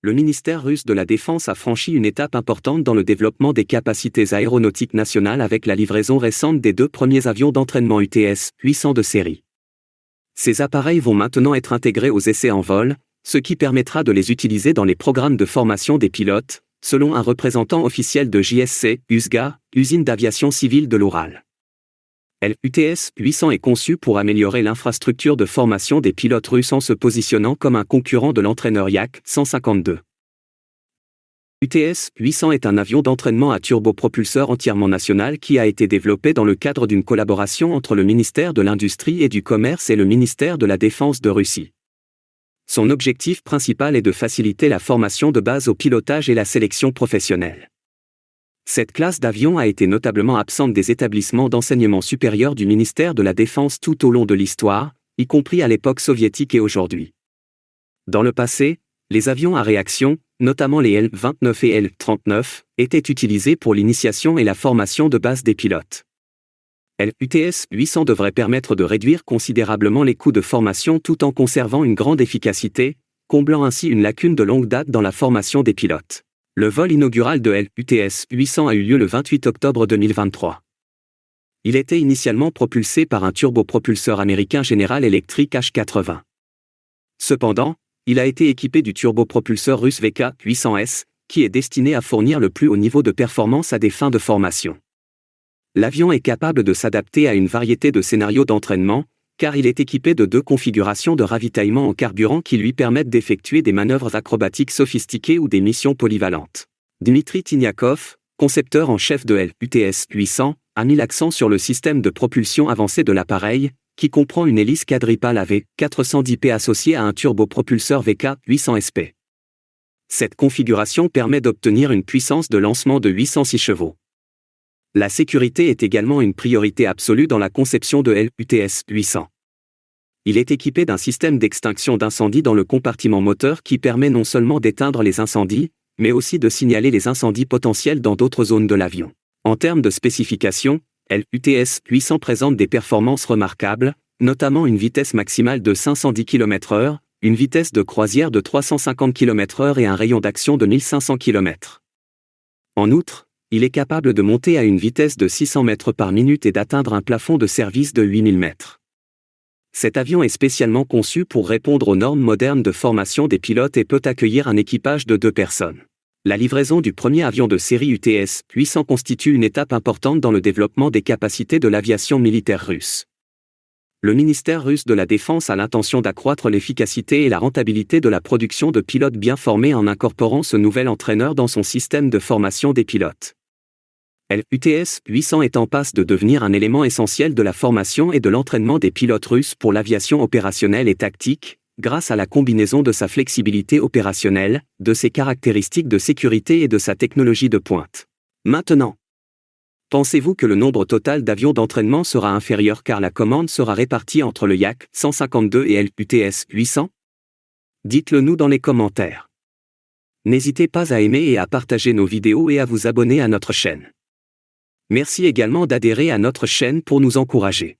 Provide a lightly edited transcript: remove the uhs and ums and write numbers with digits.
le ministère russe de la Défense a franchi une étape importante dans le développement des capacités aéronautiques nationales avec la livraison récente des 2 premiers avions d'entraînement UTS-800 de série. Ces appareils vont maintenant être intégrés aux essais en vol, ce qui permettra de les utiliser dans les programmes de formation des pilotes, selon un représentant officiel de JSC, USGA, usine d'aviation civile de l'Oural. L'UTS-800 est conçu pour améliorer l'infrastructure de formation des pilotes russes en se positionnant comme un concurrent de l'entraîneur Yak-152. UTS-800 est un avion d'entraînement à turbopropulseur entièrement national qui a été développé dans le cadre d'une collaboration entre le ministère de l'Industrie et du Commerce et le ministère de la Défense de Russie. Son objectif principal est de faciliter la formation de base au pilotage et la sélection professionnelle. Cette classe d'avion a été notablement absente des établissements d'enseignement supérieur du ministère de la Défense tout au long de l'histoire, y compris à l'époque soviétique et aujourd'hui. Dans le passé, les avions à réaction, notamment les L-29 et L-39, étaient utilisés pour l'initiation et la formation de base des pilotes. L'UTS-800 devrait permettre de réduire considérablement les coûts de formation tout en conservant une grande efficacité, comblant ainsi une lacune de longue date dans la formation des pilotes. Le vol inaugural de l'UTS-800 a eu lieu le 28 octobre 2023. Il était initialement propulsé par un turbopropulseur américain General Electric H-80. Cependant, il a été équipé du turbopropulseur russe VK-800S, qui est destiné à fournir le plus haut niveau de performance à des fins de formation. L'avion est capable de s'adapter à une variété de scénarios d'entraînement, car il est équipé de 2 configurations de ravitaillement en carburant qui lui permettent d'effectuer des manœuvres acrobatiques sophistiquées ou des missions polyvalentes. Dmitri Tiniakov, concepteur en chef de l'UTS-800, a mis l'accent sur le système de propulsion avancé de l'appareil, qui comprend une hélice quadripale AV410P associée à un turbopropulseur VK-800SP. Cette configuration permet d'obtenir une puissance de lancement de 806 chevaux. La sécurité est également une priorité absolue dans la conception de l'UTS-800. Il est équipé d'un système d'extinction d'incendie dans le compartiment moteur qui permet non seulement d'éteindre les incendies, mais aussi de signaler les incendies potentiels dans d'autres zones de l'avion. En termes de spécifications, l'UTS-800 présente des performances remarquables, notamment une vitesse maximale de 510 km/h, une vitesse de croisière de 350 km/h et un rayon d'action de 1500 km. En outre, il est capable de monter à une vitesse de 600 mètres par minute et d'atteindre un plafond de service de 8000 mètres. Cet avion est spécialement conçu pour répondre aux normes modernes de formation des pilotes et peut accueillir un équipage de 2 personnes. La livraison du premier avion de série UTS-800 constitue une étape importante dans le développement des capacités de l'aviation militaire russe. Le ministère russe de la Défense a l'intention d'accroître l'efficacité et la rentabilité de la production de pilotes bien formés en incorporant ce nouvel entraîneur dans son système de formation des pilotes. L'UTS-800 est en passe de devenir un élément essentiel de la formation et de l'entraînement des pilotes russes pour l'aviation opérationnelle et tactique, grâce à la combinaison de sa flexibilité opérationnelle, de ses caractéristiques de sécurité et de sa technologie de pointe. Maintenant, pensez-vous que le nombre total d'avions d'entraînement sera inférieur car la commande sera répartie entre le Yak-152 et l'UTS-800? Dites-le nous dans les commentaires. N'hésitez pas à aimer et à partager nos vidéos et à vous abonner à notre chaîne. Merci également d'adhérer à notre chaîne pour nous encourager.